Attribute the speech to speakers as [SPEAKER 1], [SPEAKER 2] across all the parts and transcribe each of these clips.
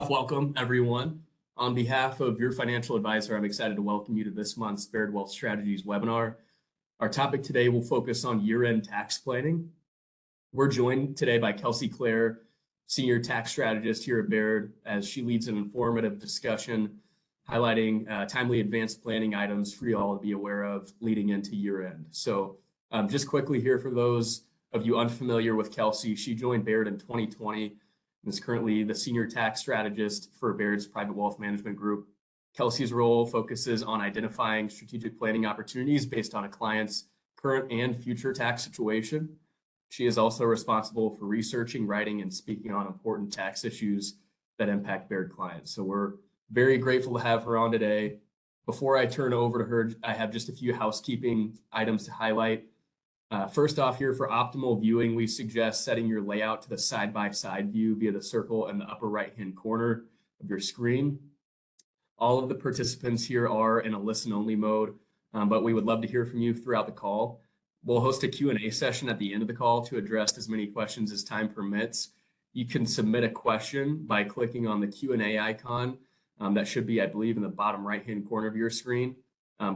[SPEAKER 1] Welcome, everyone. On behalf of your financial advisor, I'm excited to welcome you to this month's Baird Wealth Strategies webinar. Our topic today will focus on year-end tax planning. We're joined today by Kelsey Clair, Senior Tax Strategist here at Baird, as she leads an informative discussion highlighting timely advanced planning items for you all to be aware of leading into year-end. So just quickly here for those of you unfamiliar with Kelsey, she joined Baird in 2020 and is currently the Senior Tax Strategist for Baird's Private Wealth Management Group. Kelsey's role focuses on identifying strategic planning opportunities based on a client's current and future tax situation. She is also responsible for researching, writing, and speaking on important tax issues that impact Baird clients. So we're very grateful to have her on today. Before I turn over to her, I have just a few housekeeping items to highlight. First off, here for optimal viewing, we suggest setting your layout to the side-by-side view via the circle in the upper right-hand corner of your screen. All of the participants here are in a listen-only mode, but we would love to hear from you throughout the call. We'll host a Q&A session at the end of the call to address as many questions as time permits. You can submit a question by clicking on the Q&A icon that should be, I believe, in the bottom right-hand corner of your screen.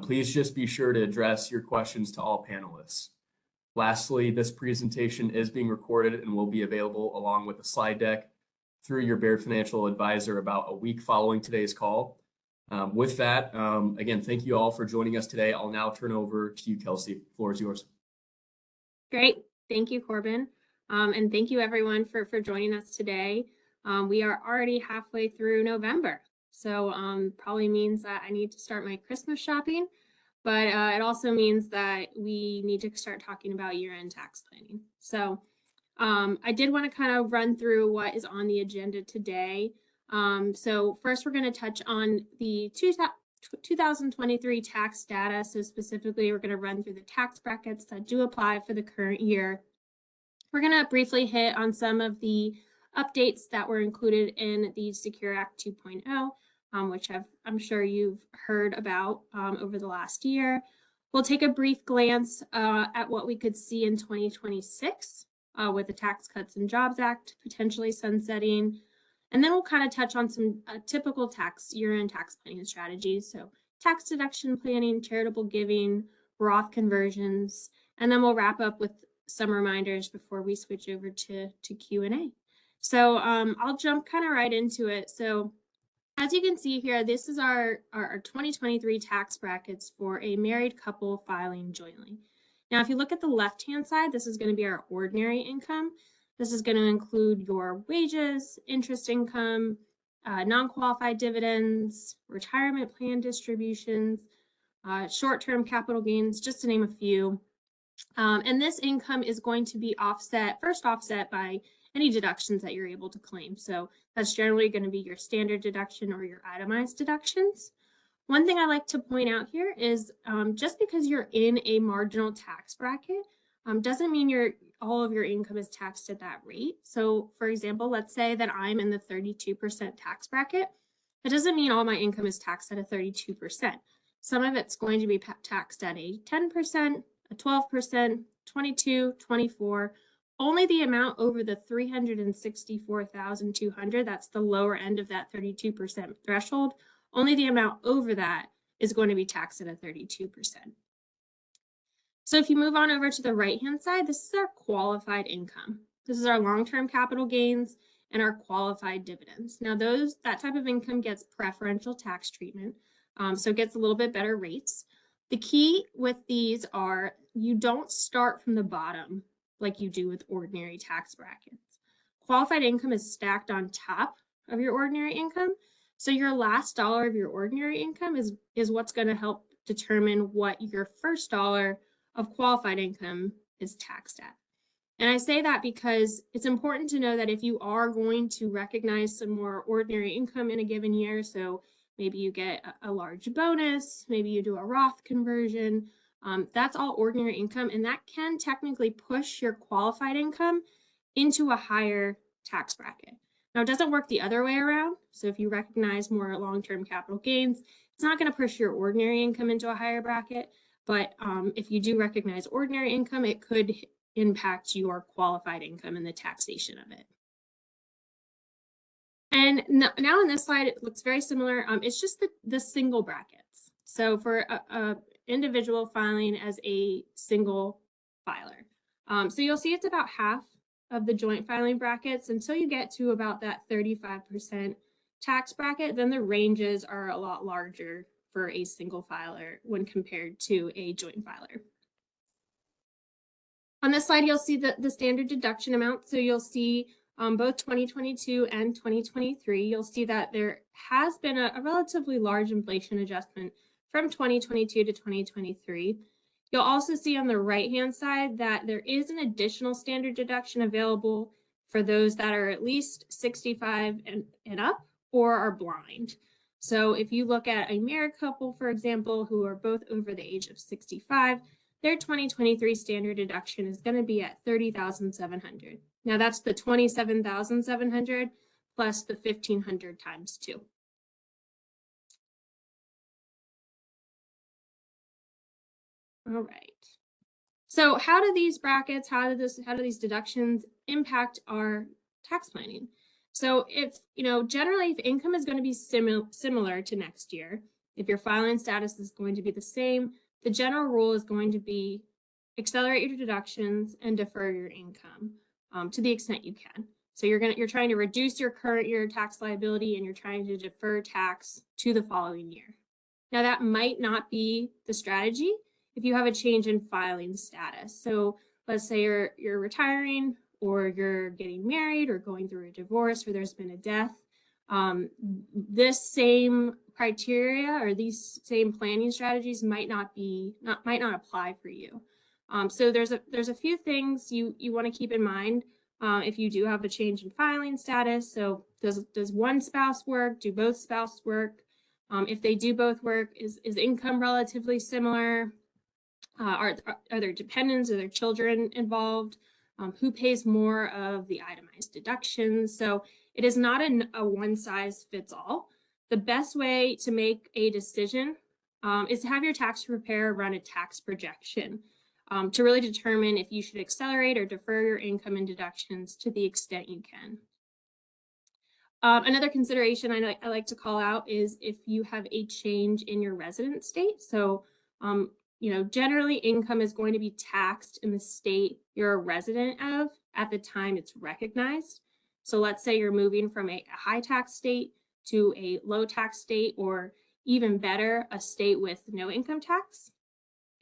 [SPEAKER 1] Please just be sure to address your questions to all panelists. Lastly, this presentation is being recorded and will be available along with the slide deck through your Baird financial advisor about a week following today's call. With that, again, thank you all for joining us today. I'll now turn over to you, Kelsey. The floor is yours.
[SPEAKER 2] Great. Thank you, Corbin. And thank you, everyone, for joining us today. We are already halfway through November, so probably means that I need to start my Christmas shopping. But it also means that we need to start talking about year-end tax planning. So I did want to kind of run through what is on the agenda today. So first, we're going to touch on the 2023 tax data. So specifically, we're going to run through the tax brackets that do apply for the current year. We're going to briefly hit on some of the updates that were included in the Secure Act 2.0. Which I'm sure you've heard about over the last year. We'll take a brief glance at what we could see in 2026 with the Tax Cuts and Jobs Act potentially sunsetting. And then we'll kind of touch on some typical year-end tax planning strategies. So tax deduction planning, charitable giving, Roth conversions, and then we'll wrap up with some reminders before we switch over to Q&A. So I'll jump kind of right into it. So as you can see here, this is our 2023 tax brackets for a married couple filing jointly. Now, if you look at the left-hand side, this is going to be our ordinary income. This is going to include your wages, interest income, non-qualified dividends, retirement plan distributions, short-term capital gains, just to name a few. And this income is going to be offset by any deductions that you're able to claim. So that's generally going to be your standard deduction or your itemized deductions. One thing I like to point out here is just because you're in a marginal tax bracket doesn't mean all of your income is taxed at that rate. So for example, let's say that I'm in the 32% tax bracket. That doesn't mean all my income is taxed at a 32%. Some of it's going to be taxed at a 10%, a 12%, 22, 24. Only the amount over the $364,200, that's the lower end of that 32% threshold, only the amount over that is going to be taxed at a 32%. So if you move on over to the right-hand side, this is our qualified income. This is our long-term capital gains and our qualified dividends. Now that type of income gets preferential tax treatment, so it gets a little bit better rates. The key with these are you don't start from the bottom like you do with ordinary tax brackets. Qualified income is stacked on top of your ordinary income. So your last dollar of your ordinary income is what's going to help determine what your first dollar of qualified income is taxed at. And I say that because it's important to know that if you are going to recognize some more ordinary income in a given year, so maybe you get a large bonus, maybe you do a Roth conversion, that's all ordinary income, and that can technically push your qualified income into a higher tax bracket. Now, it doesn't work the other way around. So if you recognize more long-term capital gains, it's not going to push your ordinary income into a higher bracket. But if you do recognize ordinary income, it could impact your qualified income and the taxation of it. And now in this slide, it looks very similar. It's just the single brackets. So for a individual filing as a single filer. So you'll see it's about half of the joint filing brackets until you get to about that 35% tax bracket. Then the ranges are a lot larger for a single filer when compared to a joint filer. On this slide, you'll see the standard deduction amount. So you'll see both 2022 and 2023, you'll see that there has been a relatively large inflation adjustment from 2022 to 2023. You'll also see on the right-hand side that there is an additional standard deduction available for those that are at least 65 and up or are blind. So if you look at a married couple, for example, who are both over the age of 65, their 2023 standard deduction is going to be at $30,700. Now that's the $27,700 plus the $1,500 times 2. All right. So how do these brackets, how do these deductions impact our tax planning? So if, generally if income is going to be similar to next year, if your filing status is going to be the same, the general rule is going to be accelerate your deductions and defer your income to the extent you can. So you're trying to reduce your current year tax liability and you're trying to defer tax to the following year. Now that might not be the strategy if you have a change in filing status. So let's say you're retiring or you're getting married or going through a divorce or there's been a death. This same criteria or these same planning strategies might not apply for you. So there's a few things you want to keep in mind if you do have a change in filing status. So does one spouse work? Do both spouses work? If they do both work, is income relatively similar? Are there dependents or their children involved? Who pays more of the itemized deductions? So it is not a one size fits all. The best way to make a decision is to have your tax preparer run a tax projection to really determine if you should accelerate or defer your income and deductions to the extent you can. Another consideration I like to call out is if you have a change in your resident state. So generally income is going to be taxed in the state you're a resident of at the time it's recognized. So let's say you're moving from a high tax state to a low tax state, or even better, a state with no income tax.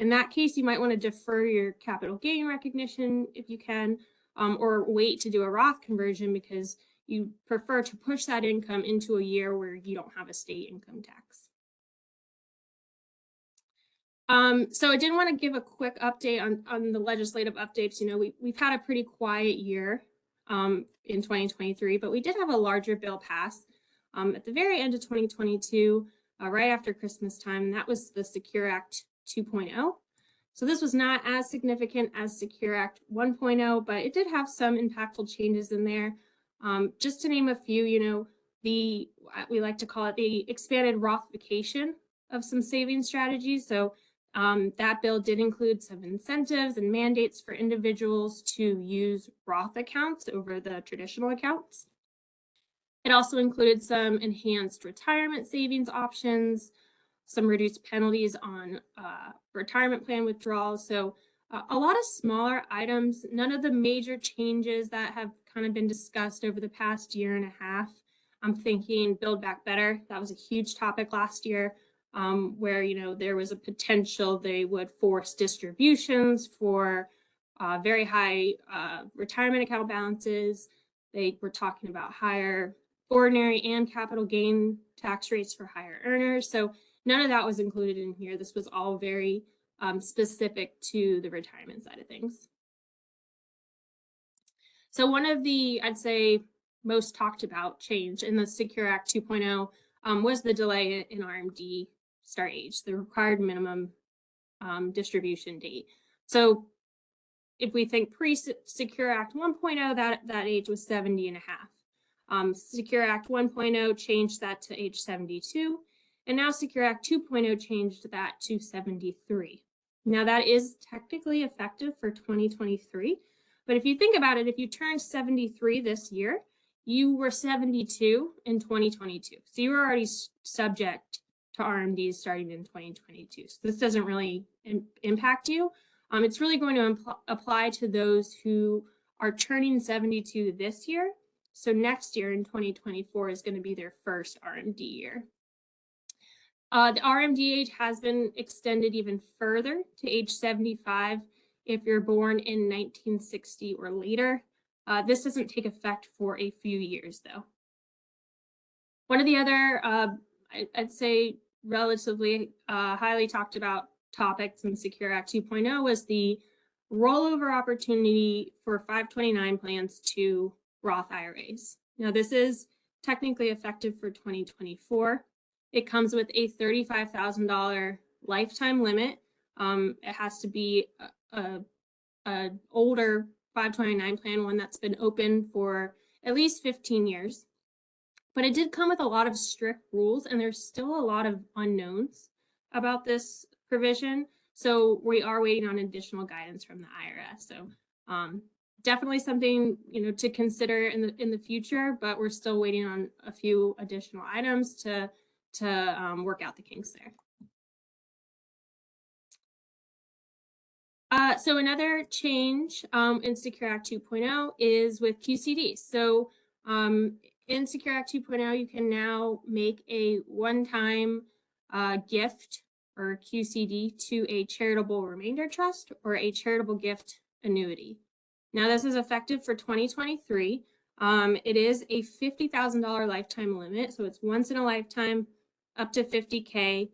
[SPEAKER 2] In that case, you might want to defer your capital gain recognition if you can, or wait to do a Roth conversion because you prefer to push that income into a year where you don't have a state income tax. So I did want to give a quick update on the legislative updates. We've had a pretty quiet year in 2023, but we did have a larger bill pass at the very end of 2022, right after Christmas time, and that was the Secure Act 2.0. So this was not as significant as Secure Act 1.0, but it did have some impactful changes in there. Just to name a few, we like to call it the expanded Rothification of some saving strategies. So that bill did include some incentives and mandates for individuals to use Roth accounts over the traditional accounts. It also included some enhanced retirement savings options, some reduced penalties on retirement plan withdrawals. So a lot of smaller items, none of the major changes that have kind of been discussed over the past year and a half. I'm thinking Build Back Better. That was a huge topic last year where, there was a potential they would force distributions for very high retirement account balances. They were talking about higher ordinary and capital gain tax rates for higher earners. So none of that was included in here. This was all very specific to the retirement side of things. So one of the, I'd say, most talked about change in the Secure Act 2.0 was the delay in RMD start age, the required minimum distribution date. So if we think pre-Secure Act 1.0, that age was 70 and a half. Secure Act 1.0 changed that to age 72. And now Secure Act 2.0 changed that to 73. Now that is technically effective for 2023. But if you think about it, if you turn 73 this year, you were 72 in 2022. So you were already subject to RMDs starting in 2022. So this doesn't really impact you. It's really going to apply to those who are turning 72 this year. So next year in 2024 is going to be their first RMD year. The RMD age has been extended even further to age 75 if you're born in 1960 or later. This doesn't take effect for a few years, though. One of the other, I'd say, relatively highly talked about topics in Secure Act 2.0 was the rollover opportunity for 529 plans to Roth IRAs. Now, this is technically effective for 2024. It comes with a $35,000 lifetime limit. It has to be an older 529 plan, one that's been open for at least 15 years. But it did come with a lot of strict rules, and there's still a lot of unknowns about this provision. So we are waiting on additional guidance from the IRS. So definitely something to consider in the future, but we're still waiting on a few additional items to work out the kinks there. So another change in Secure Act 2.0 is with QCD. So in Secure Act 2.0, you can now make a one-time gift or QCD to a charitable remainder trust or a charitable gift annuity. Now, this is effective for 2023. It is a $50,000 lifetime limit, so it's once in a lifetime, up to $50K.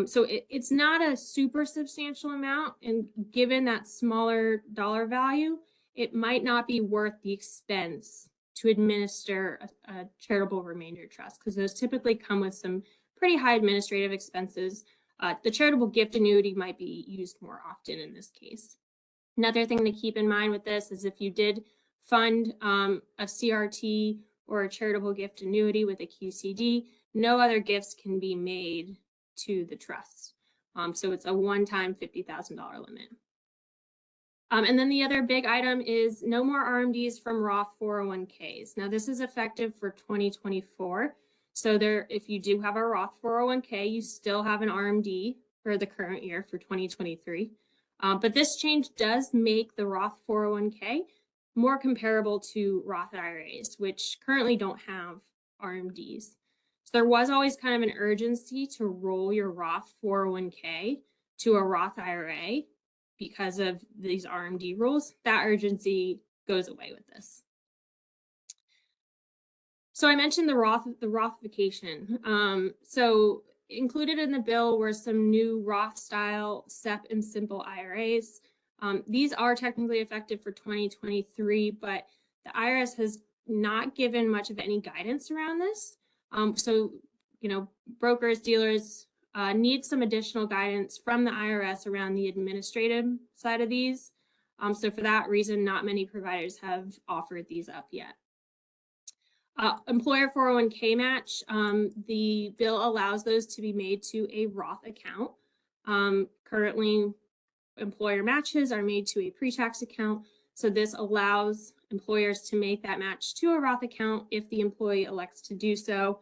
[SPEAKER 2] So it's not a super substantial amount, and given that smaller dollar value, it might not be worth the expense to administer a charitable remainder trust, because those typically come with some pretty high administrative expenses. The charitable gift annuity might be used more often in this case. Another thing to keep in mind with this is if you did fund a CRT or a charitable gift annuity with a QCD, no other gifts can be made to the trust. So it's a one-time $50,000 limit. And then the other big item is no more RMDs from Roth 401ks. Now, this is effective for 2024. So if you do have a Roth 401k, you still have an RMD for the current year for 2023. But this change does make the Roth 401k more comparable to Roth IRAs, which currently don't have RMDs. So there was always kind of an urgency to roll your Roth 401k to a Roth IRA because of these RMD rules. That urgency goes away with this. So I mentioned the Rothification. So included in the bill were some new Roth style SEP and simple IRAs. These are technically effective for 2023, but the IRS has not given much of any guidance around this. So, brokers, dealers need some additional guidance from the IRS around the administrative side of these. So for that reason, not many providers have offered these up yet. Employer 401k match, the bill allows those to be made to a Roth account. Currently, employer matches are made to a pre-tax account. So this allows employers to make that match to a Roth account if the employee elects to do so.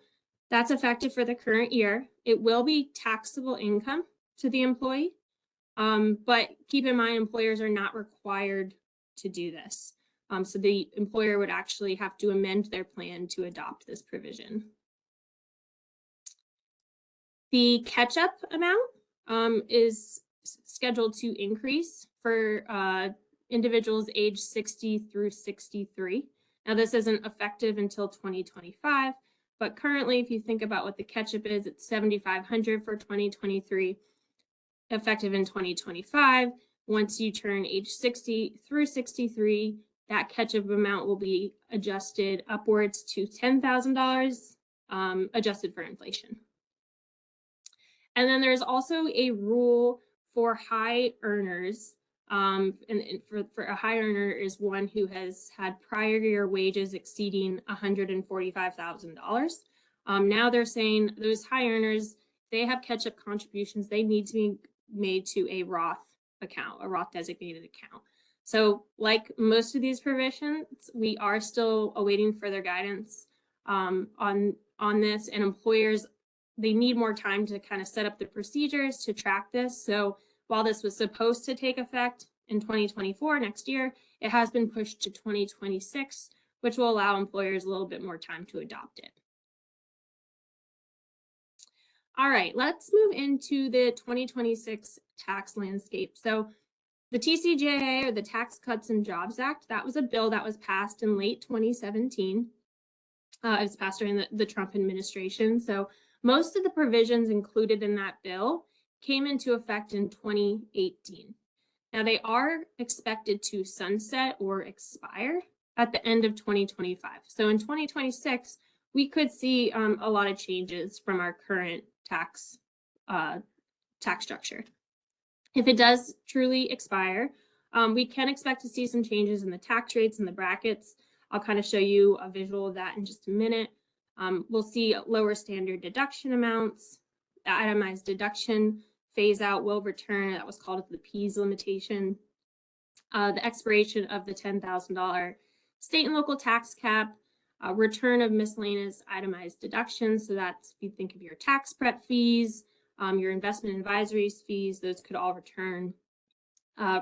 [SPEAKER 2] That's effective for the current year. It will be taxable income to the employee, but keep in mind employers are not required to do this. So the employer would actually have to amend their plan to adopt this provision. The catch-up amount is scheduled to increase for individuals age 60 through 63. Now, this isn't effective until 2025, but currently, if you think about what the catch-up is, it's $7,500 for 2023, effective in 2025. Once you turn age 60 through 63, that catch-up amount will be adjusted upwards to $10,000, adjusted for inflation. And then there's also a rule for high earners. And for a high earner is one who has had prior year wages exceeding $145,000. Now they're saying those high earners, they have catch-up contributions. They need to be made to a Roth account, a Roth designated account. So like most of these provisions, we are still awaiting further guidance on this, and employers, they need more time to kind of set up the procedures to track this. So while this was supposed to take effect in 2024, next year, it has been pushed to 2026, which will allow employers a little bit more time to adopt it. All right, let's move into the 2026 tax landscape. So the TCJA, or the Tax Cuts and Jobs Act, that was a bill that was passed in late 2017. It was passed during the Trump administration. So most of the provisions included in that bill came into effect in 2018. Now they are expected to sunset or expire at the end of 2025. So in 2026, we could see a lot of changes from our current tax structure. If it does truly expire, we can expect to see some changes in the tax rates and the brackets. I'll kind of show you a visual of that in just a minute. We'll see lower standard deduction amounts. The itemized deduction phase out will return. That was called the PEAS limitation. The expiration of the $10,000 state and local tax cap, return of miscellaneous itemized deductions. So that's, if you think of your tax prep fees, your investment advisory fees, those could all return.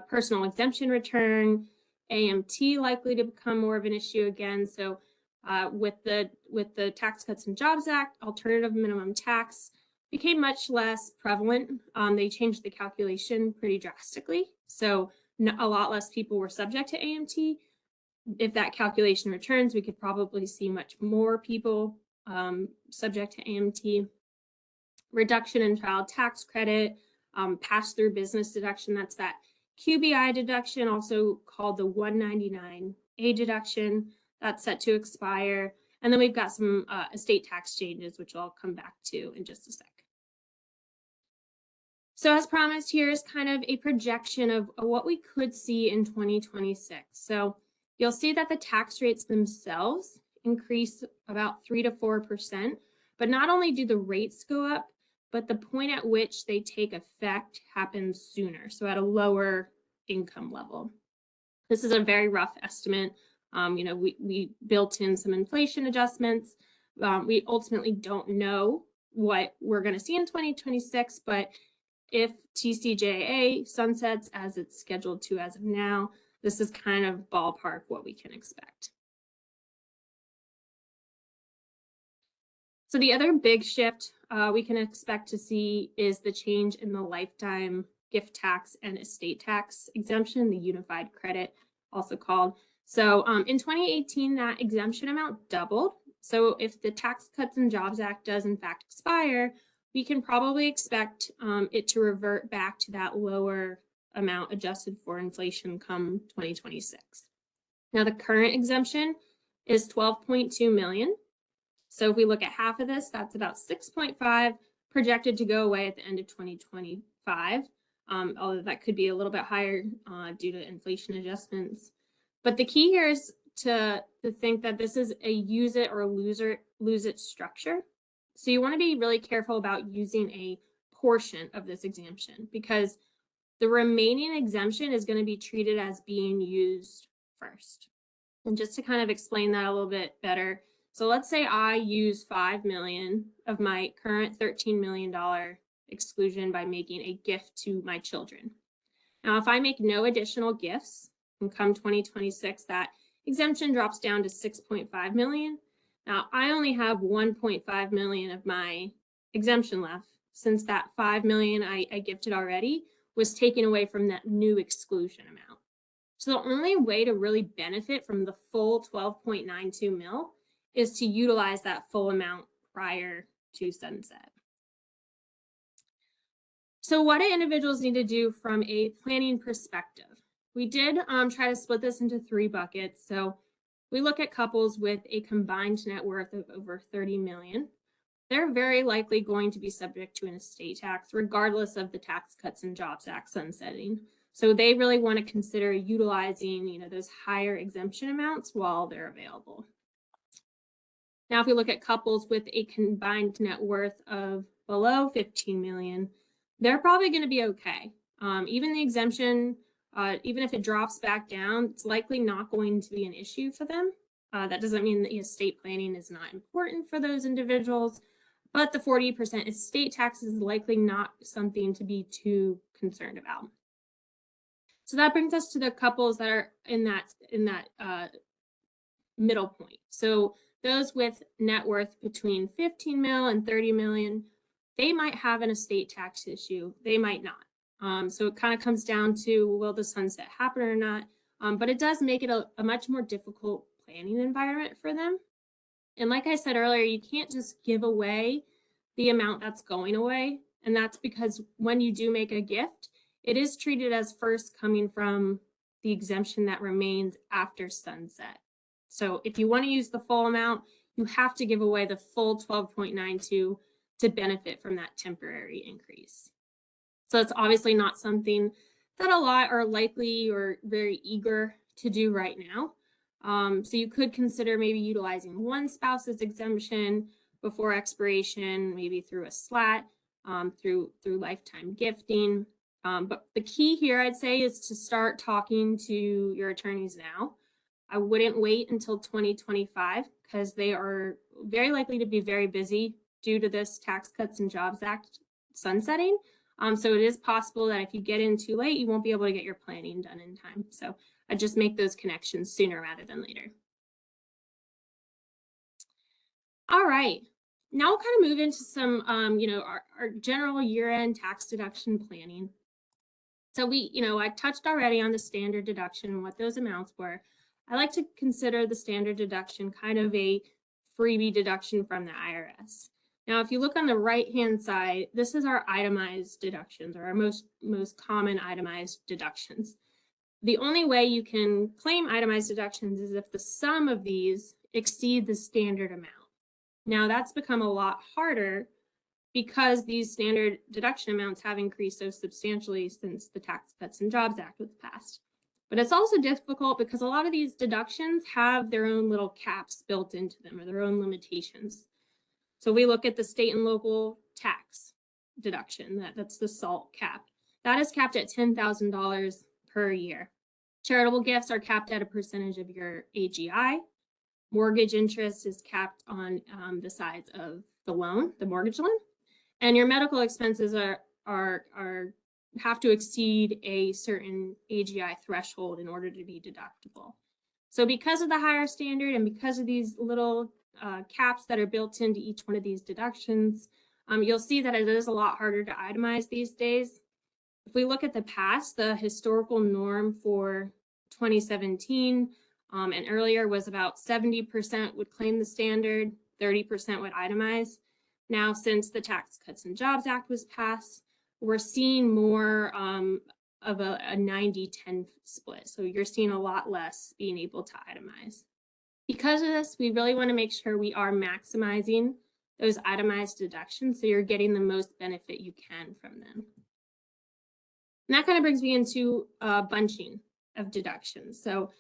[SPEAKER 2] Personal exemption return, AMT likely to become more of an issue again. So with the Tax Cuts and Jobs Act, alternative minimum tax became much less prevalent. They changed the calculation pretty drastically. So a lot less people were subject to AMT. If that calculation returns, we could probably see much more people subject to AMT. Reduction in child tax credit, pass-through business deduction, that's that QBI deduction, also called the 199A deduction, that's set to expire. And then we've got some estate tax changes, which I'll come back to in just a sec. So as promised, here is kind of a projection of what we could see in 2026. So you'll see that the tax rates themselves increase about 3 to 4%, but not only do the rates go up, but the point at which they take effect happens sooner, so at a lower income level. This is a very rough estimate. We built in some inflation adjustments. We ultimately don't know what we're going to see in 2026, but if TCJA sunsets as it's scheduled to as of now, this is kind of ballpark what we can expect. So the other big shift we can expect to see is the change in the lifetime gift tax and estate tax exemption, the unified credit, also called. So in 2018, that exemption amount doubled. So if the Tax Cuts and Jobs Act does in fact expire, we can probably expect it to revert back to that lower amount adjusted for inflation come 2026. Now the current exemption is 12.2 million. So if we look at half of this, that's about 6.5 projected to go away at the end of 2025, although that could be a little bit higher due to inflation adjustments. But the key here is to think that this is a use it or lose it structure. So you want to be really careful about using a portion of this exemption, because the remaining exemption is going to be treated as being used first. And just to kind of explain that a little bit better, so let's say I use $5 million of my current $13 million exclusion by making a gift to my children. Now, if I make no additional gifts and come 2026, that exemption drops down to 6.5 million. Now, I only have 1.5 million of my exemption left, since that 5 million I gifted already was taken away from that new exclusion amount. So the only way to really benefit from the full 12.92 mil is to utilize that full amount prior to sunset. So what do individuals need to do from a planning perspective? We did try to split this into 3 buckets. So we look at couples with a combined net worth of over 30 million. They're very likely going to be subject to an estate tax, regardless of the Tax Cuts and Jobs Act sunsetting. So they really want to consider utilizing, those higher exemption amounts while they're available. Now, if we look at couples with a combined net worth of below 15 million, they're probably going to be okay. Even the exemption even if it drops back down, it's likely not going to be an issue for them. That doesn't mean that estate planning is not important for those individuals, but the 40% estate tax is likely not something to be too concerned about. So that brings us to the couples that are in that middle point. So those with net worth between 15 mil and 30 million, they might have an estate tax issue. They might not. So it kind of comes down to, will the sunset happen or not? But it does make it a much more difficult planning environment for them. And like I said earlier, you can't just give away the amount that's going away. And that's because when you do make a gift, it is treated as first coming from the exemption that remains after sunset. So if you want to use the full amount, you have to give away the full 12.92 to benefit from that temporary increase. So it's obviously not something that a lot are likely or very eager to do right now. So you could consider maybe utilizing one spouse's exemption before expiration, maybe through a SLAT, through lifetime gifting. But the key here, I'd say, is to start talking to your attorneys now. I wouldn't wait until 2025 because they are very likely to be very busy due to this Tax Cuts and Jobs Act sunsetting. So it is possible that if you get in too late, you won't be able to get your planning done in time. So I just make those connections sooner rather than later. All right, now we'll kind of move into some, our general year-end tax deduction planning. So I touched already on the standard deduction and what those amounts were. I like to consider the standard deduction kind of a freebie deduction from the IRS. Now, if you look on the right-hand side, this is our itemized deductions, or our most common itemized deductions. The only way you can claim itemized deductions is if the sum of these exceed the standard amount. Now, that's become a lot harder because these standard deduction amounts have increased so substantially since the Tax Cuts and Jobs Act was passed. But it's also difficult because a lot of these deductions have their own little caps built into them, or their own limitations. So we look at the state and local tax deduction, that's the SALT cap. That is capped at $10,000 per year. Charitable gifts are capped at a percentage of your AGI. Mortgage interest is capped on the size of the loan, the mortgage loan. And your medical expenses have to exceed a certain AGI threshold in order to be deductible. So because of the higher standard and because of these little caps that are built into each one of these deductions, you'll see that it is a lot harder to itemize these days. If we look at the past, the historical norm for 2017 and earlier was about 70% would claim the standard, 30% would itemize. Now, since the Tax Cuts and Jobs Act was passed, we're seeing more of a 90-10 split. So you're seeing a lot less being able to itemize. Because of this, we really want to make sure we are maximizing those itemized deductions so you're getting the most benefit you can from them. And that kind of brings me into bunching of deductions. So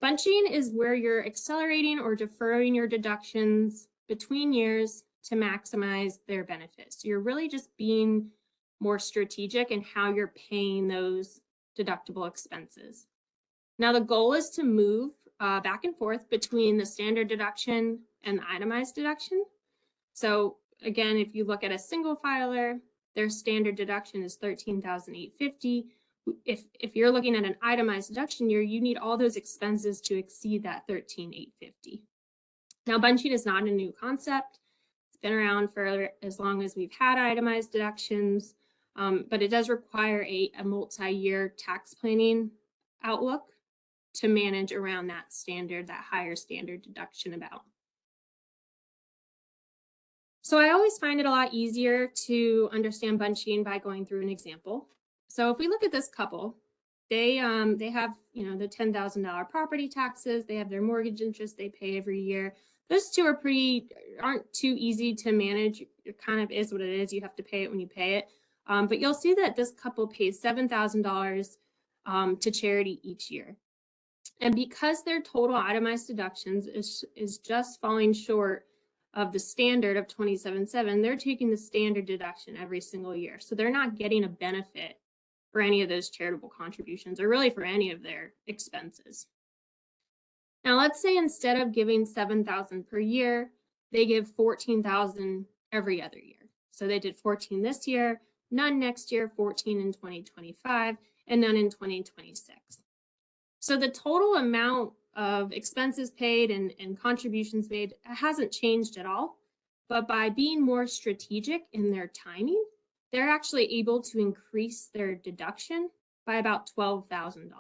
[SPEAKER 2] bunching is where you're accelerating or deferring your deductions between years to maximize their benefits. So you're really just being more strategic in how you're paying those deductible expenses. Now, the goal is to move back and forth between the standard deduction and the itemized deduction. So again, if you look at a single filer, their standard deduction is $13,850. If you're looking at an itemized deduction year, you need all those expenses to exceed that $13,850. Now, bunching is not a new concept. It's been around for as long as we've had itemized deductions, but it does require a multi-year tax planning outlook to manage around that higher standard deduction amount. So I always find it a lot easier to understand bunching by going through an example. So if we look at this couple, they have the $10,000 property taxes, they have their mortgage interest they pay every year. Those two aren't too easy to manage. It kind of is what it is. You have to pay it when you pay it. But you'll see that this couple pays $7,000 to charity each year. And because their total itemized deductions is just falling short of the standard of 27.7, they're taking the standard deduction every single year. So they're not getting a benefit for any of those charitable contributions or really for any of their expenses. Now, let's say instead of giving $7,000 per year, they give $14,000 every other year. So they did 14 this year, none next year, 14 in 2025, and none in 2026. So the total amount of expenses paid and contributions made hasn't changed at all, but by being more strategic in their timing, they're actually able to increase their deduction by about $12,000.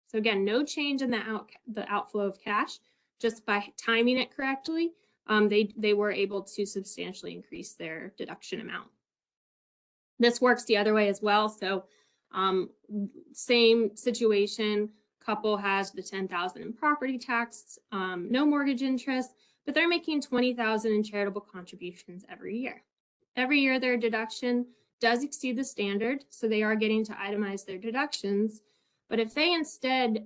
[SPEAKER 2] So again, no change in the outflow of cash, just by timing it correctly, they were able to substantially increase their deduction amount. This works the other way as well. So same situation, couple has the $10,000 in property tax, no mortgage interest, but they're making $20,000 in charitable contributions every year. Every year their deduction does exceed the standard, so they are getting to itemize their deductions. But if they instead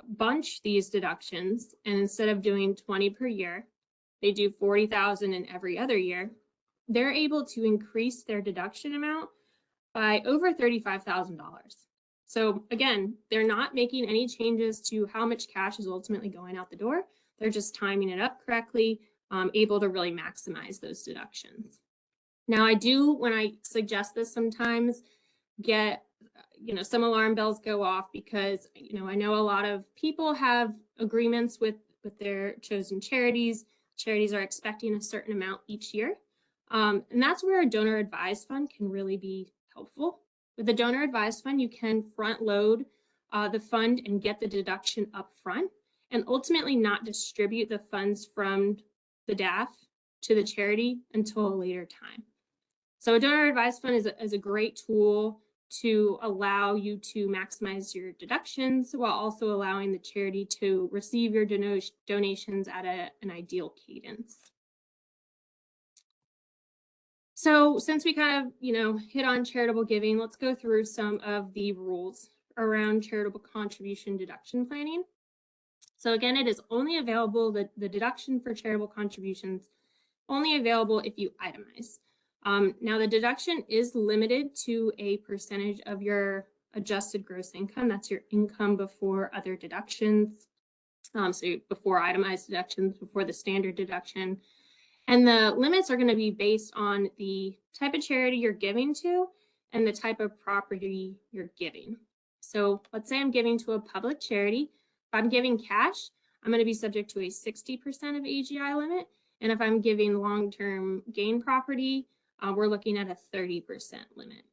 [SPEAKER 2] bunch these deductions and instead of doing 20 per year, they do 40,000 in every other year, they're able to increase their deduction amount by over $35,000. So again, they're not making any changes to how much cash is ultimately going out the door. They're just timing it up correctly, able to really maximize those deductions. Now, I do, when I suggest this, sometimes get some alarm bells go off because I know a lot of people have agreements with their chosen charities. Charities are expecting a certain amount each year, and that's where a donor advised fund can really be helpful. With a donor advised fund, you can front load the fund and get the deduction up front, and ultimately not distribute the funds from the DAF to the charity until a later time. So a donor advised fund is a great tool to allow you to maximize your deductions while also allowing the charity to receive your donations at an ideal cadence. So since we kind of, hit on charitable giving, let's go through some of the rules around charitable contribution deduction planning. So again, it is only available, the deduction for charitable contributions, only available if you itemize. Now the deduction is limited to a percentage of your adjusted gross income. That's your income before other deductions. So before itemized deductions, before the standard deduction. And the limits are going to be based on the type of charity you're giving to and the type of property you're giving. So let's say I'm giving to a public charity. If I'm giving cash, I'm going to be subject to a 60% of AGI limit. And if I'm giving long-term gain property, we're looking at a 30% limit.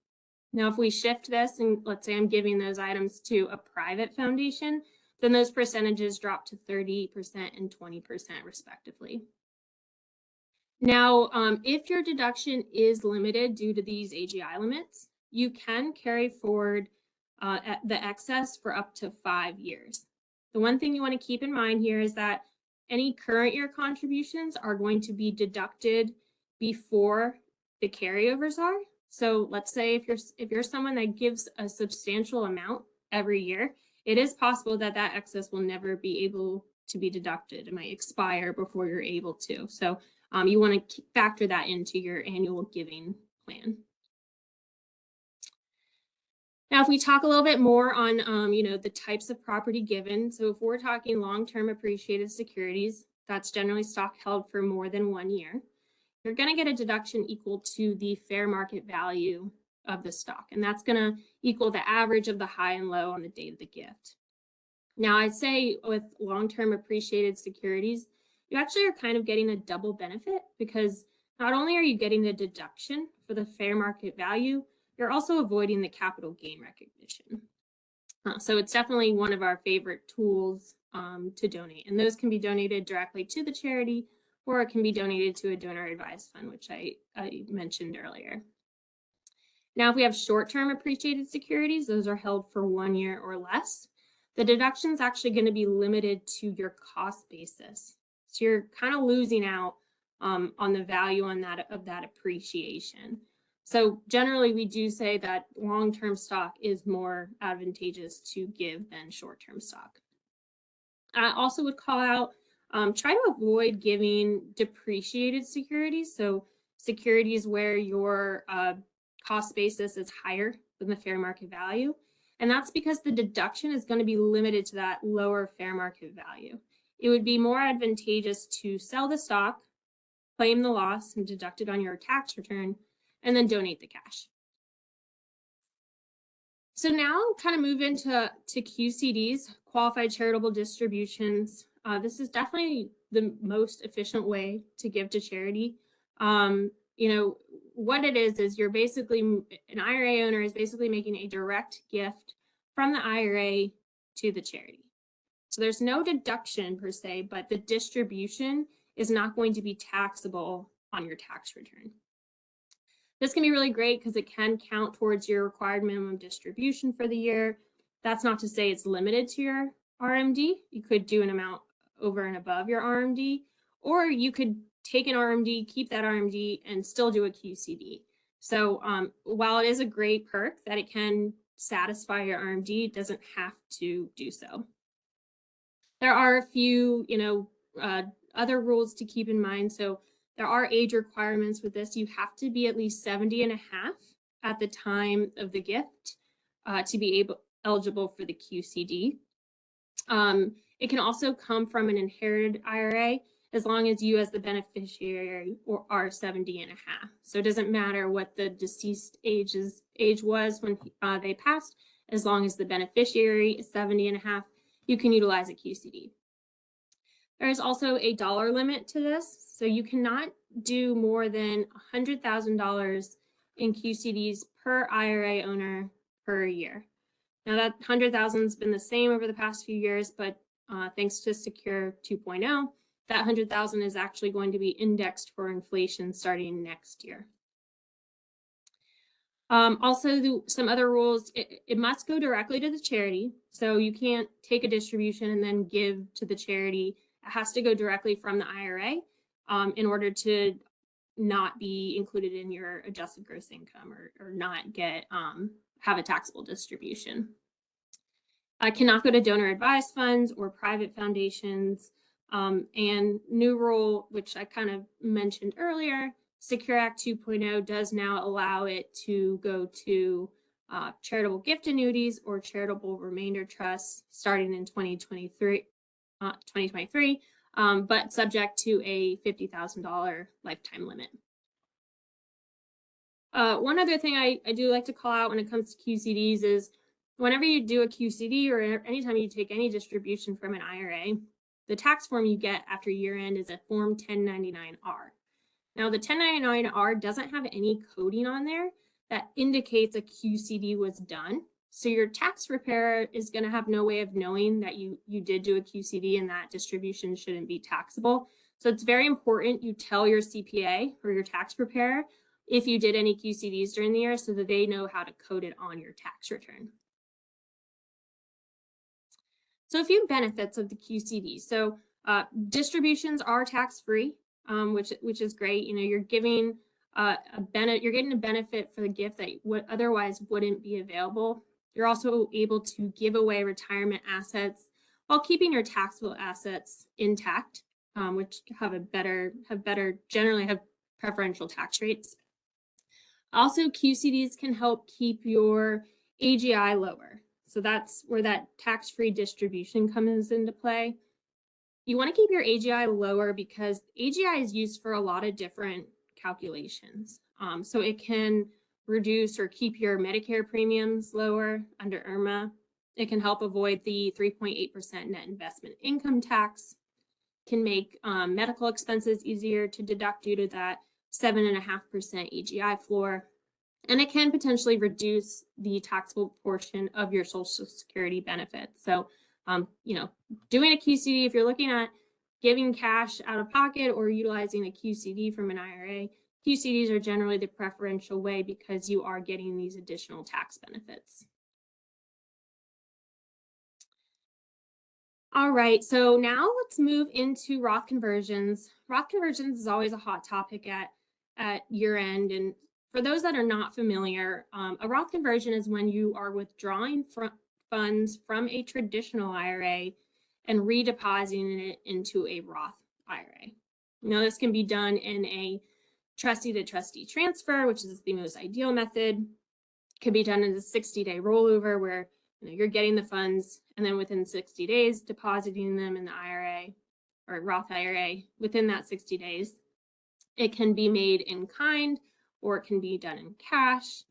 [SPEAKER 2] Now, if we shift this and let's say I'm giving those items to a private foundation, then those percentages drop to 30% and 20% respectively. Now, if your deduction is limited due to these AGI limits, you can carry forward the excess for up to 5 years. The one thing you want to keep in mind here is that any current year contributions are going to be deducted before the carryovers are. So let's say if you're someone that gives a substantial amount every year, it is possible that that excess will never be able to be deducted. It might expire before you're able to. So you want to factor that into your annual giving plan. Now, if we talk a little bit more on, the types of property given. So if we're talking long-term appreciated securities, that's generally stock held for more than 1 year. You're going to get a deduction equal to the fair market value of the stock. And that's going to equal the average of the high and low on the date of the gift. Now, I'd say with long-term appreciated securities, you actually are kind of getting a double benefit because not only are you getting the deduction for the fair market value, you're also avoiding the capital gain recognition. So it's definitely one of our favorite tools to donate. And those can be donated directly to the charity, or it can be donated to a donor advised fund, which I mentioned earlier. Now, if we have short-term appreciated securities, those are held for 1 year or less. The deduction is actually going to be limited to your cost basis. So you're kind of losing out on the value of that appreciation. So generally, we do say that long-term stock is more advantageous to give than short-term stock. I also would call out, try to avoid giving depreciated securities. So securities where your cost basis is higher than the fair market value. And that's because the deduction is going to be limited to that lower fair market value. It would be more advantageous to sell the stock, claim the loss and deduct it on your tax return, and then donate the cash. So now kind of move into QCDs, qualified charitable distributions. This is definitely the most efficient way to give to charity. What it is you're basically, an IRA owner is basically making a direct gift from the IRA to the charity. So there's no deduction per se, but the distribution is not going to be taxable on your tax return. This can be really great because it can count towards your required minimum distribution for the year. That's not to say it's limited to your RMD. You could do an amount over and above your RMD, or you could take an RMD, keep that RMD, and still do a QCD. So while it is a great perk that it can satisfy your RMD, it doesn't have to do so. There are a few, other rules to keep in mind. So there are age requirements with this. You have to be at least 70 and a half at the time of the gift to be eligible for the QCD. It can also come from an inherited IRA as long as you as the beneficiary are 70 and a half. So it doesn't matter what the deceased age was when they passed, as long as the beneficiary is 70 and a half, you can utilize a QCD. There is also a dollar limit to this. So you cannot do more than $100,000 in QCDs per IRA owner per year. Now that 100,000 has been the same over the past few years, but thanks to Secure 2.0, that 100,000 is actually going to be indexed for inflation starting next year. Also, some other rules, it must go directly to the charity. So you can't take a distribution and then give to the charity. It has to go directly from the IRA in order to not be included in your adjusted gross income or not get have a taxable distribution. Cannot go to donor advised funds or private foundations. And new rule, which I kind of mentioned earlier, Secure Act 2.0 does now allow it to go to charitable gift annuities or charitable remainder trusts starting in 2023, but subject to a $50,000 lifetime limit. One other thing I do like to call out when it comes to QCDs is whenever you do a QCD or anytime you take any distribution from an IRA, the tax form you get after year end is a Form 1099-R. Now, the 1099-R doesn't have any coding on there that indicates a QCD was done. So your tax preparer is going to have no way of knowing that you did do a QCD and that distribution shouldn't be taxable. So it's very important you tell your CPA or your tax preparer if you did any QCDs during the year so that they know how to code it on your tax return. So a few benefits of the QCD. So distributions are tax-free, which is great. You're giving you're getting a benefit for the gift that otherwise wouldn't be available. You're also able to give away retirement assets while keeping your taxable assets intact, which generally have preferential tax rates. Also, QCDs can help keep your AGI lower. So that's where that tax-free distribution comes into play. You want to keep your AGI lower because AGI is used for a lot of different calculations. So it can reduce or keep your Medicare premiums lower under IRMA. It can help avoid the 3.8% net investment income tax, can make medical expenses easier to deduct due to that 7.5% AGI floor, and it can potentially reduce the taxable portion of your Social Security benefits. So, doing a QCD, if you're looking at giving cash out of pocket or utilizing a QCD from an IRA, QCDs are generally the preferential way because you are getting these additional tax benefits. All right, so now let's move into Roth conversions. Roth conversions is always a hot topic at year end. And for those that are not familiar, a Roth conversion is when you are withdrawing funds from a traditional IRA and redepositing it into a Roth IRA. Now, this can be done in a trustee to trustee transfer, which is the most ideal method. Could be done in a 60-day rollover where you're getting the funds and then within 60 days depositing them in the IRA or Roth IRA within that 60 days. It can be made in kind or it can be done in cash.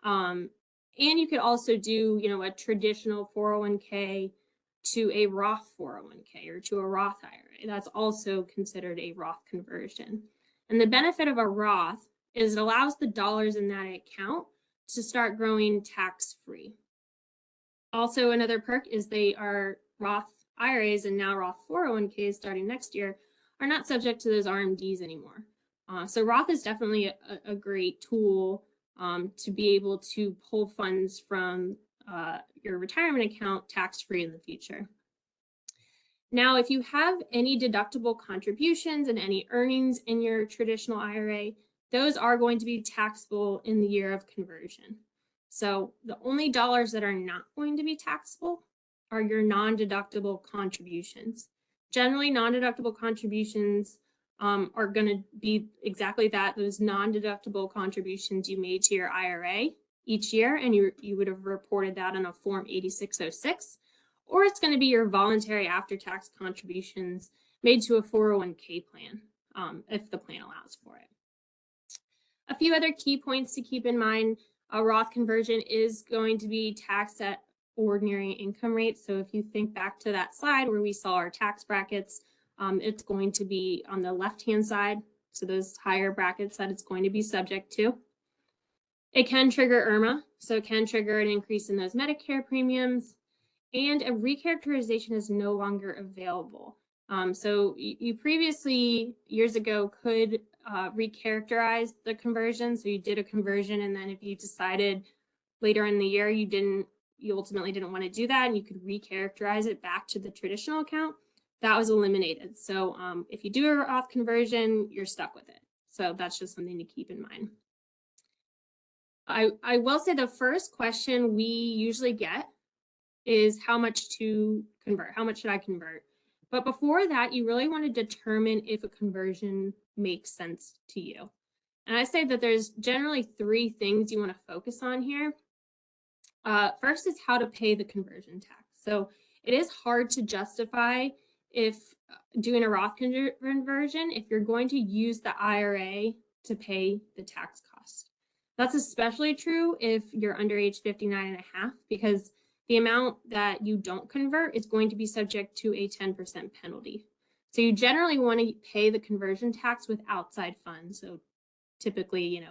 [SPEAKER 2] And you could also do, a traditional 401k to a Roth 401k or to a Roth IRA. That's also considered a Roth conversion. And the benefit of a Roth is it allows the dollars in that account to start growing tax-free. Also, another perk is they are Roth IRAs and now Roth 401ks starting next year are not subject to those RMDs anymore. So Roth is definitely a great tool to be able to pull funds from your retirement account tax-free in the future. Now, if you have any deductible contributions and any earnings in your traditional IRA, those are going to be taxable in the year of conversion. So the only dollars that are not going to be taxable are your non-deductible contributions. Generally, non-deductible contributions are going to be exactly that, those non-deductible contributions you made to your IRA each year, and you would have reported that on a Form 8606, or it's going to be your voluntary after-tax contributions made to a 401k plan, if the plan allows for it. A few other key points to keep in mind: a Roth conversion is going to be taxed at ordinary income rates. So if you think back to that slide where we saw our tax brackets, it's going to be on the left-hand side. So those higher brackets that it's going to be subject to. It can trigger IRMA, so it can trigger an increase in those Medicare premiums, and a recharacterization is no longer available. So you previously, years ago, could recharacterize the conversion. So you did a conversion, and then if you decided later in the year you ultimately didn't want to do that, and you could recharacterize it back to the traditional account, that was eliminated. So if you do a Roth conversion, you're stuck with it. So that's just something to keep in mind. I will say the first question we usually get is how much to convert, how much should I convert? But before that, you really want to determine if a conversion makes sense to you. And I say that there's generally 3 things you want to focus on here. First is how to pay the conversion tax. So it is hard to justify if doing a Roth conversion if you're going to use the IRA to pay the tax cost. That's especially true if you're under age 59 and a half, because the amount that you don't convert is going to be subject to a 10% penalty. So you generally want to pay the conversion tax with outside funds. So typically,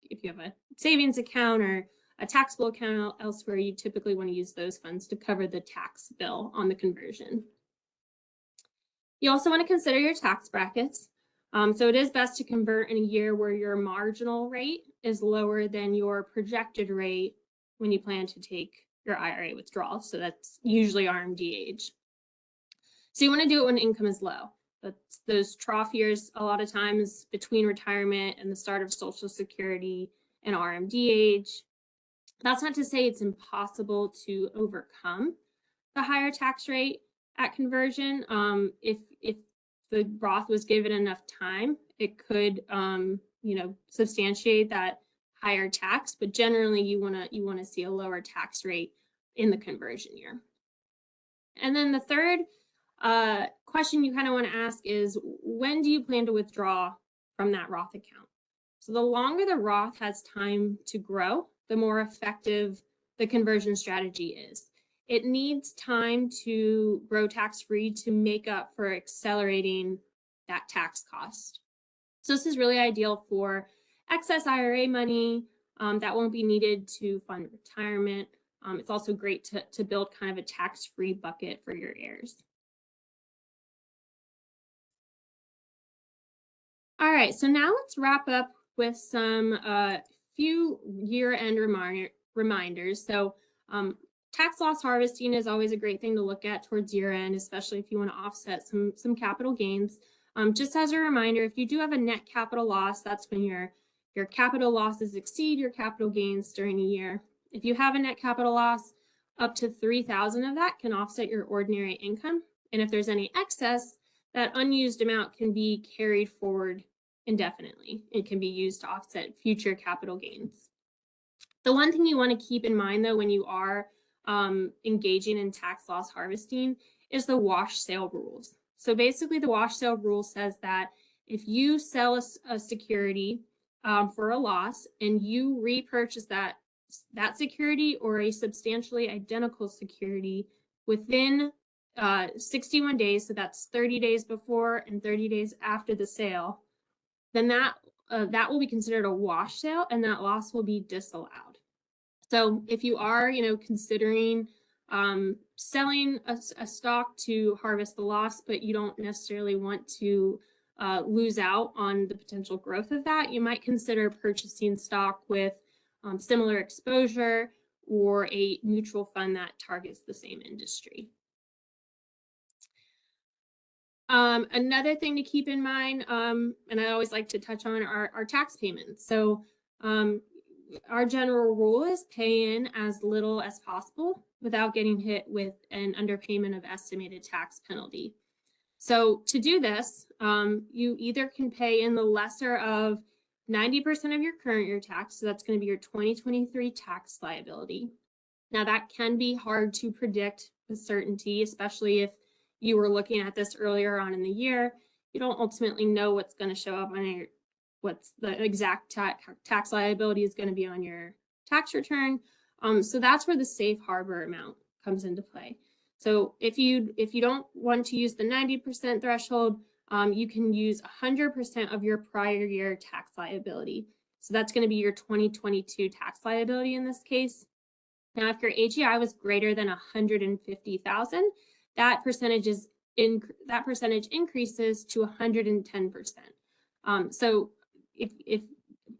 [SPEAKER 2] if you have a savings account or a taxable account elsewhere, you typically want to use those funds to cover the tax bill on the conversion. You also want to consider your tax brackets. So it is best to convert in a year where your marginal rate is lower than your projected rate when you plan to take your IRA withdrawal. So that's usually RMD age. So you want to do it when income is low. That's those trough years a lot of times between retirement and the start of Social Security and RMD age. That's not to say it's impossible to overcome the higher tax rate at conversion. If the Roth was given enough time, it could substantiate that higher tax, but generally you want to see a lower tax rate in the conversion year. And then the third question you kind of want to ask is, when do you plan to withdraw from that Roth account? So the longer the Roth has time to grow, the more effective the conversion strategy is. It needs time to grow tax-free to make up for accelerating that tax cost. So this is really ideal for excess IRA money that won't be needed to fund retirement. It's also great to build kind of a tax-free bucket for your heirs. All right, so now let's wrap up with some few year-end reminders. So tax loss harvesting is always a great thing to look at towards year-end, especially if you want to offset some capital gains. Just as a reminder, if you do have a net capital loss, that's when your capital losses exceed your capital gains during a year. If you have a net capital loss, up to $3,000 of that can offset your ordinary income. And if there's any excess, that unused amount can be carried forward indefinitely. It can be used to offset future capital gains. The one thing you want to keep in mind, though, when you are engaging in tax loss harvesting is the wash sale rules. So basically, the wash sale rule says that if you sell a security for a loss and you repurchase that security or a substantially identical security within 61 days, so that's 30 days before and 30 days after the sale, then that will be considered a wash sale and that loss will be disallowed. So if you are, considering selling a stock to harvest the loss, but you don't necessarily want to lose out on the potential growth of that, you might consider purchasing stock with similar exposure or a mutual fund that targets the same industry. Another thing to keep in mind, and I always like to touch on, are tax payments. So our general rule is pay in as little as possible without getting hit with an underpayment of estimated tax penalty. So to do this, you either can pay in the lesser of 90% of your current year tax, so that's going to be your 2023 tax liability. Now that can be hard to predict with certainty, especially if you were looking at this earlier on in the year. You don't ultimately know what's going to show up on what's the exact tax liability is going to be on your tax return. So that's where the safe harbor amount comes into play. So if you don't want to use the 90% threshold, you can use 100% of your prior year tax liability. So that's going to be your 2022 tax liability in this case. Now, if your AGI was greater than 150,000, that percentage increases to 110%. So if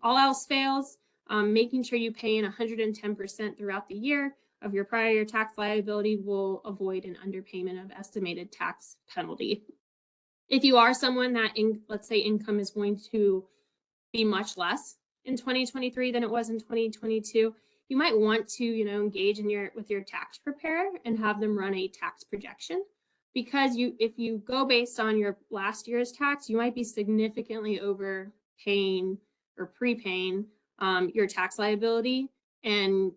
[SPEAKER 2] all else fails, making sure you pay in 110% throughout the year of your prior year tax liability will avoid an underpayment of estimated tax penalty. If you are someone that, let's say, income is going to be much less in 2023 than it was in 2022, you might want to, engage with your tax preparer and have them run a tax projection, because if you go based on your last year's tax, you might be significantly overpaying or prepaying your tax liability, and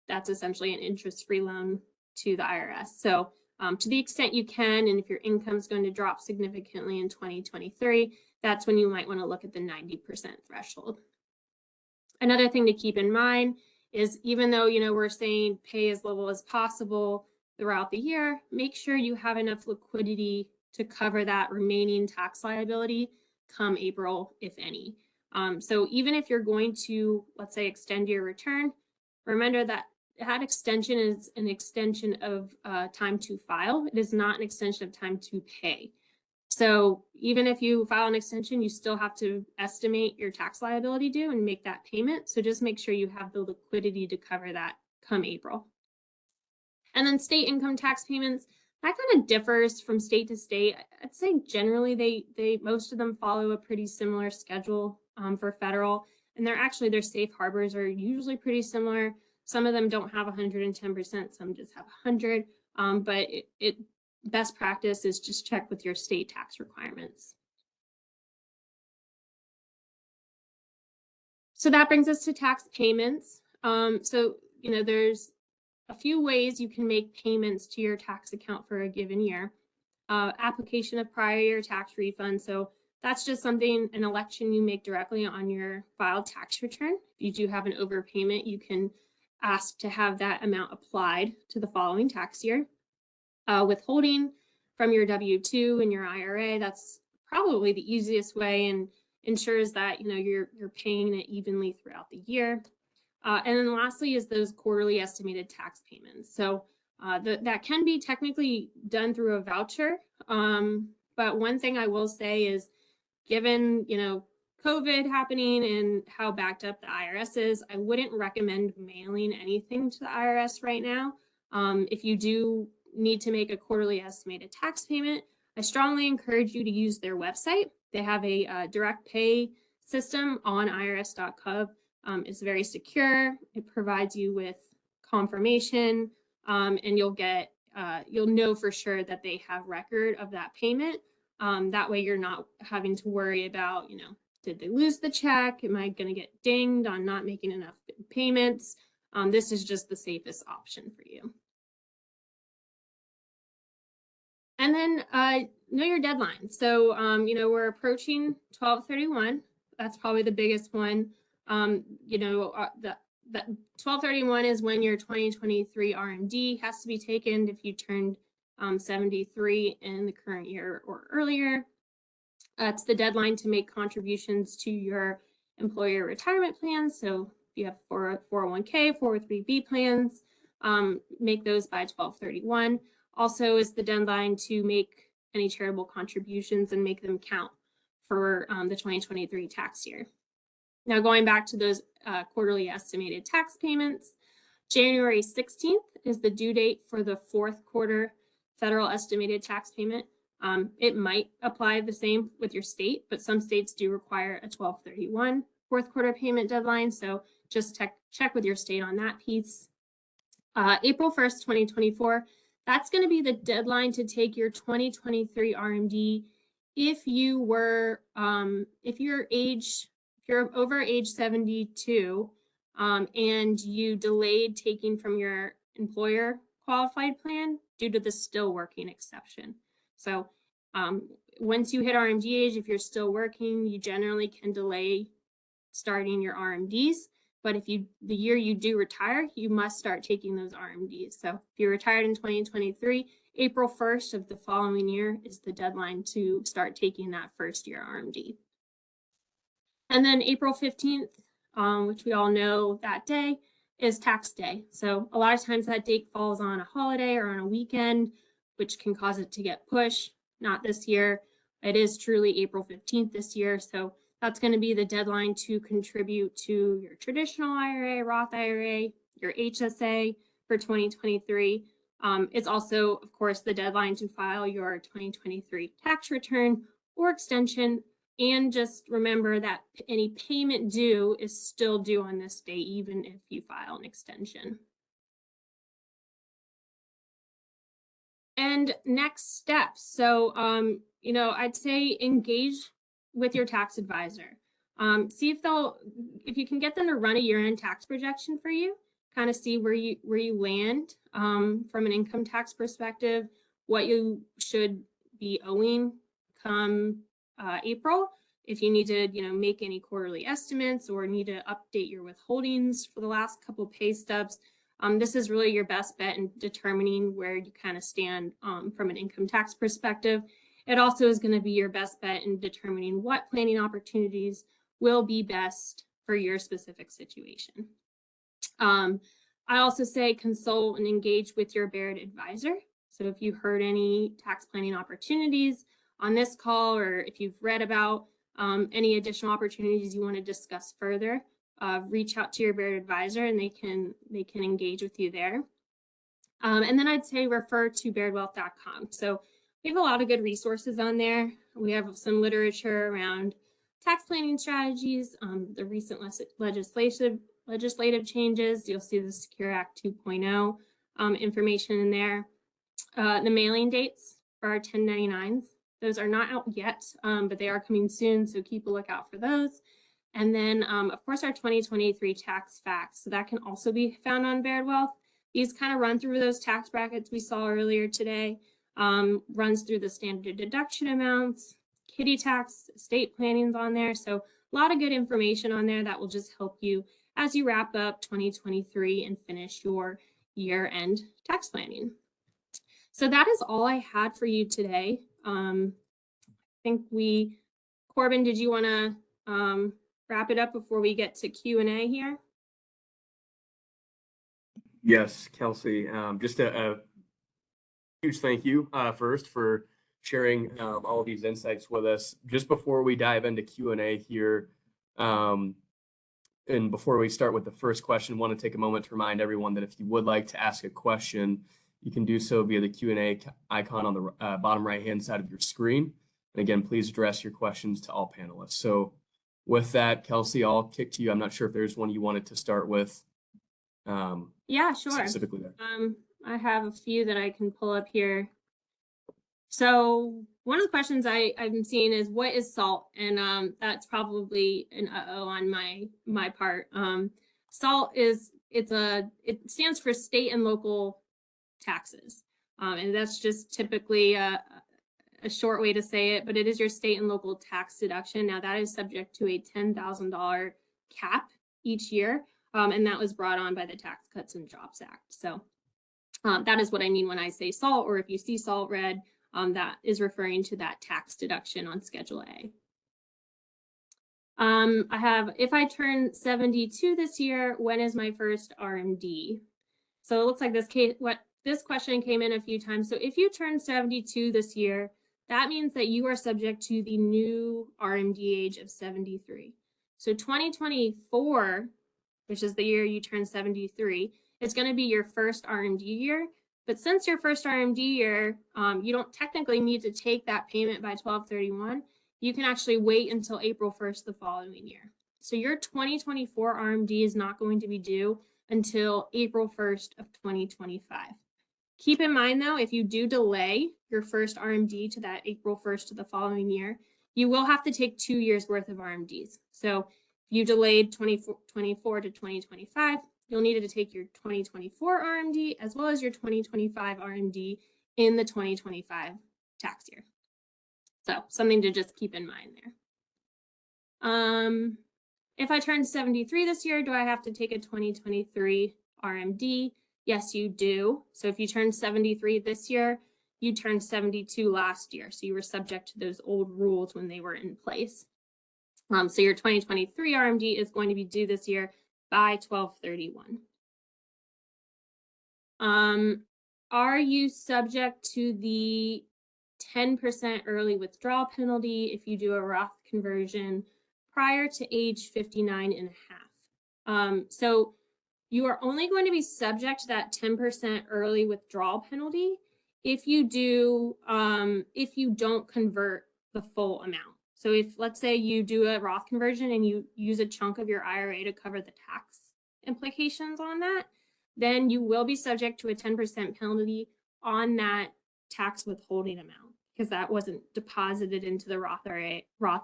[SPEAKER 2] that's essentially an interest-free loan to the IRS. So to the extent you can, and if your income is going to drop significantly in 2023, that's when you might want to look at the 90% threshold. Another thing to keep in mind is, even though, we're saying pay as little as possible throughout the year, make sure you have enough liquidity to cover that remaining tax liability come April, if any. So even if you're going to, let's say, extend your return, remember that extension is an extension of time to file. It is not an extension of time to pay. So even if you file an extension, you still have to estimate your tax liability due and make that payment. So just make sure you have the liquidity to cover that come April. And then state income tax payments, that kind of differs from state to state. I'd say generally they most of them follow a pretty similar schedule for federal, and their safe harbors are usually pretty similar. Some of them don't have 110%, some just have 100, but best practice is just check with your state tax requirements. So that brings us to tax payments. So there's a few ways you can make payments to your tax account for a given year. Application of prior year tax refund. So that's just an election you make directly on your filed tax return. If you do have an overpayment, you can ask to have that amount applied to the following tax year. Withholding from your W-2 and your IRA, that's probably the easiest way and ensures that you're paying it evenly throughout the year. And then lastly is those quarterly estimated tax payments. So that can be technically done through a voucher. But one thing I will say is, given COVID happening and how backed up the IRS is, I wouldn't recommend mailing anything to the IRS right now. If you do need to make a quarterly estimated tax payment, I strongly encourage you to use their website. They have a direct pay system on irs.gov. It's very secure. It provides you with confirmation, and you'll know for sure that they have record of that payment. That way you're not having to worry about, did they lose the check? Am I going to get dinged on not making enough payments? This is just the safest option for you. And then know your deadline. So, we're approaching 12/31. That's probably the biggest one. The 12/31 is when your 2023 RMD has to be taken if you turned 73 in the current year or earlier. It's the deadline to make contributions to your employer retirement plans. So if you have 401k, 403b plans, make those by 12/31. Also is the deadline to make any charitable contributions and make them count for the 2023 tax year. Now, going back to those quarterly estimated tax payments, January 16th is the due date for the fourth quarter federal estimated tax payment. It might apply the same with your state, but some states do require a 12/31 fourth quarter payment deadline. So just check with your state on that piece. April 1st, 2024, that's going to be the deadline to take your 2023 RMD if you're over age 72 and you delayed taking from your employer qualified plan due to the still working exception. So once you hit RMD age, if you're still working, you generally can delay starting your RMDs. But if the year you do retire, you must start taking those RMDs. So if you're retired in 2023, April 1st of the following year is the deadline to start taking that first year RMD. And then April 15th, which we all know that day, is tax day. So a lot of times that date falls on a holiday or on a weekend, which can cause it to get pushed. Not this year. It is truly April 15th this year. So that's going to be the deadline to contribute to your traditional IRA, Roth IRA, your HSA for 2023. It's also, of course, the deadline to file your 2023 tax return or extension. And just remember that any payment due is still due on this day, even if you file an extension. And next steps. So, I'd say engage with your tax advisor. See if you can get them to run a year-end tax projection for you, kind of see where you land from an income tax perspective, what you should be owing come April. If you need to, make any quarterly estimates or need to update your withholdings for the last couple pay stubs, this is really your best bet in determining where you kind of stand from an income tax perspective. It also is going to be your best bet in determining what planning opportunities will be best for your specific situation. I also say consult and engage with your Baird advisor. So if you heard any tax planning opportunities on this call, or if you've read about any additional opportunities you want to discuss further, reach out to your Baird advisor and they can engage with you there. And then I'd say refer to bairdwealth.com. So we have a lot of good resources on there. We have some literature around tax planning strategies, the recent legislative changes. You'll see the Secure Act 2.0 information in there. The mailing dates for our 1099s. Those are not out yet, but they are coming soon, so keep a lookout for those. And then, of course, our 2023 tax facts. So that can also be found on Baird Wealth. These kind of run through those tax brackets we saw earlier today. Runs through the standard deduction amounts, kitty tax, estate planning's on there. So a lot of good information on there that will just help you as you wrap up 2023 and finish your year-end tax planning. So that is all I had for you today. I think Corbin, did you want to wrap it up before we get to Q&A here?
[SPEAKER 1] Yes, Kelsey, just a huge thank you first for sharing all of these insights with us. Just before we dive into Q&A here, and before we start with the first question, I want to take a moment to remind everyone that if you would like to ask a question, you can do so via the Q&A icon on the bottom right-hand side of your screen. And again, please address your questions to all panelists. So with that, Kelsey, I'll kick to you. I'm not sure if there's one you wanted to start with.
[SPEAKER 2] Yeah, sure.
[SPEAKER 1] Specifically there.
[SPEAKER 2] I have a few that I can pull up here. So one of the questions I'm seeing is, what is SALT? And that's probably an on my part. SALT it stands for state and local taxes. And that's just typically a short way to say it, but it is your state and local tax deduction. Now that is subject to a $10,000 cap each year. And that was brought on by the Tax Cuts and Jobs Act. So that is what I mean when I say SALT, or if you see SALT red, that is referring to that tax deduction on Schedule A. I have, if I turn 72 this year, when is my first RMD? So it looks like this question came in a few times. So if you turn 72 this year, that means that you are subject to the new RMD age of 73. So 2024, which is the year you turn 73, it's going to be your first RMD year. But since your first RMD year, you don't technically need to take that payment by 12/31. You can actually wait until April 1st the following year. So your 2024 RMD is not going to be due until April 1st of 2025. Keep in mind though, if you do delay your first RMD to that April 1st of the following year, you will have to take 2 years worth of RMDs. So if you delayed 2024 to 2025, you'll need to take your 2024 RMD as well as your 2025 RMD in the 2025 tax year. So something to just keep in mind there. If I turn 73 this year, do I have to take a 2023 RMD? Yes, you do. So if you turn 73 this year, you turned 72 last year. So you were subject to those old rules when they were in place. So your 2023 RMD is going to be due this year by 12/31. Are you subject to the 10% early withdrawal penalty if you do a Roth conversion prior to age 59 and a half? So you are only going to be subject to that 10% early withdrawal penalty if you don't convert the full amount. So if, let's say you do a Roth conversion and you use a chunk of your IRA to cover the tax implications on that, then you will be subject to a 10% penalty on that tax withholding amount because that wasn't deposited into the Roth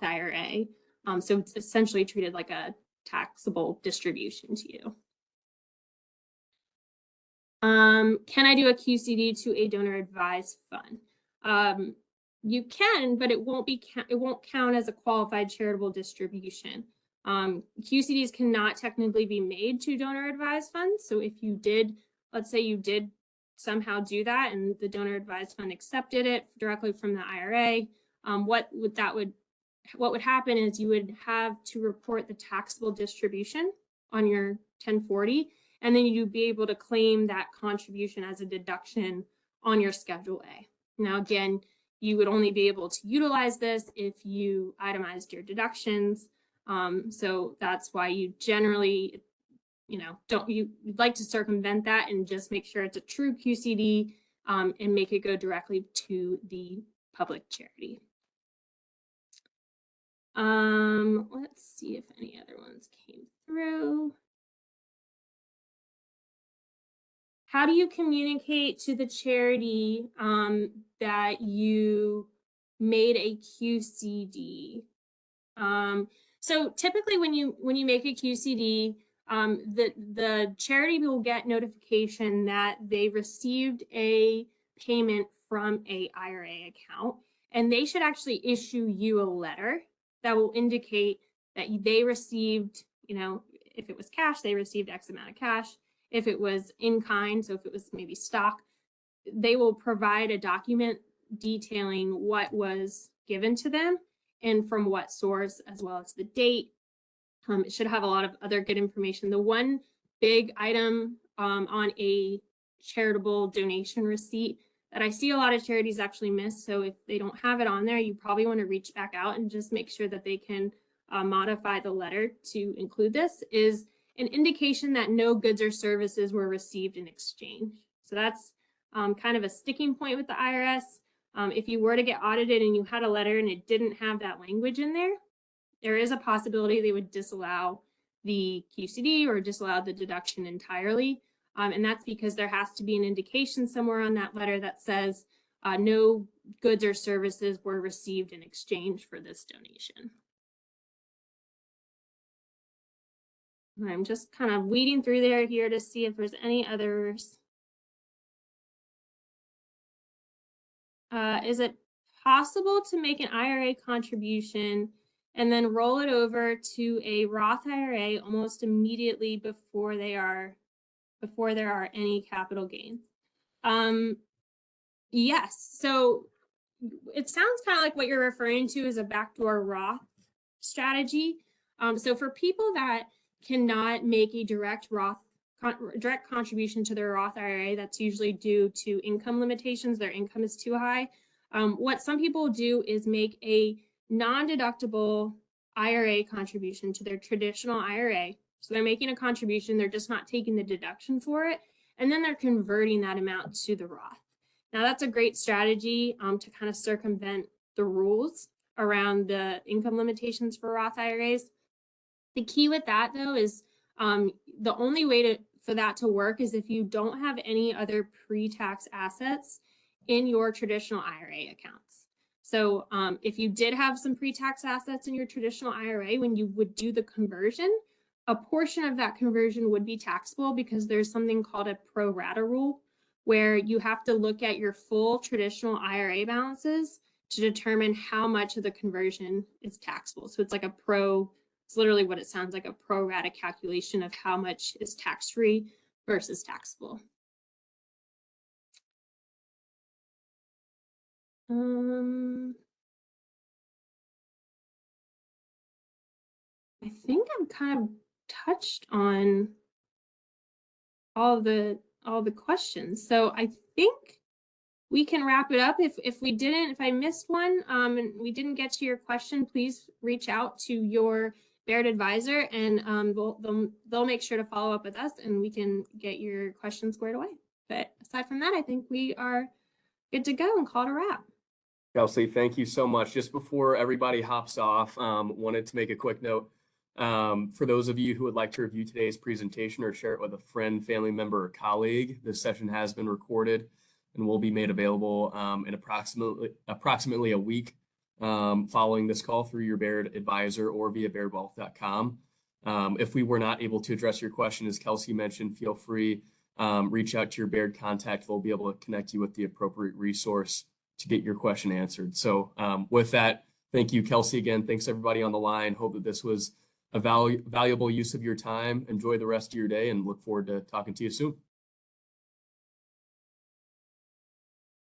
[SPEAKER 2] IRA. So it's essentially treated like a taxable distribution to you. Can I do a QCD to a donor advised fund? You can, but it won't count as a qualified charitable distribution. QCDs cannot technically be made to donor advised funds. So if you did, let's say you did somehow do that and the donor advised fund accepted it directly from the IRA, what would happen is you would have to report the taxable distribution on your 1040, and then you'd be able to claim that contribution as a deduction on your Schedule A. Now, again, you would only be able to utilize this if you itemized your deductions. So that's why you generally, you'd like to circumvent that and just make sure it's a true QCD and make it go directly to the public charity. Let's see if any other ones came through. How do you communicate to the charity that you made a QCD? So typically when you make a QCD, the charity will get notification that they received a payment from a IRA account, and they should actually issue you a letter that will indicate that they received, if it was cash, they received X amount of cash. If it was in kind, so if it was maybe stock, they will provide a document detailing what was given to them and from what source, as well as the date. It should have a lot of other good information. The one big item on a charitable donation receipt that I see a lot of charities actually miss, so if they don't have it on there, you probably want to reach back out and just make sure that they can modify the letter to include this, is an indication that no goods or services were received in exchange. So that's kind of a sticking point with the IRS. If you were to get audited and you had a letter and it didn't have that language in there, there is a possibility they would disallow the QCD or disallow the deduction entirely. And that's because there has to be an indication somewhere on that letter that says no goods or services were received in exchange for this donation. And I'm just kind of weeding through there here to see if there's any others. Is it possible to make an IRA contribution and then roll it over to a Roth IRA almost immediately before there are any capital gains? Yes. So it sounds kind of like what you're referring to is a backdoor Roth strategy. So for people that cannot make a direct contribution to their Roth IRA, that's usually due to income limitations, their income is too high. What some people do is make a non-deductible IRA contribution to their traditional IRA. So they're making a contribution, they're just not taking the deduction for it, and then they're converting that amount to the Roth. Now that's a great strategy to kind of circumvent the rules around the income limitations for Roth IRAs. The key with that though is the only way for that to work is if you don't have any other pre-tax assets in your traditional IRA accounts. So if you did have some pre-tax assets in your traditional IRA, when you would do the conversion, a portion of that conversion would be taxable because there's something called a pro rata rule, where you have to look at your full traditional IRA balances to determine how much of the conversion is taxable. So it's like it's literally what it sounds like, a pro rata calculation of how much is tax-free versus taxable. I think I've kind of touched on all the questions. So I think we can wrap it up. If I missed one and we didn't get to your question, please reach out to your Baird advisor and they'll make sure to follow up with us and we can get your questions squared away. But aside from that, I think we are good to go and call it a wrap.
[SPEAKER 1] Kelsey, thank you so much. Just before everybody hops off, wanted to make a quick note. For those of you who would like to review today's presentation or share it with a friend, family member, or colleague, this session has been recorded and will be made available in approximately a week following this call through your Baird advisor or via bairdwealth.com. If we were not able to address your question, as Kelsey mentioned, feel free, reach out to your Baird contact. They'll be able to connect you with the appropriate resource to get your question answered. So with that, thank you, Kelsey, again. Thanks everybody on the line. Hope that this was a valuable use of your time. Enjoy the rest of your day and look forward to talking to you soon.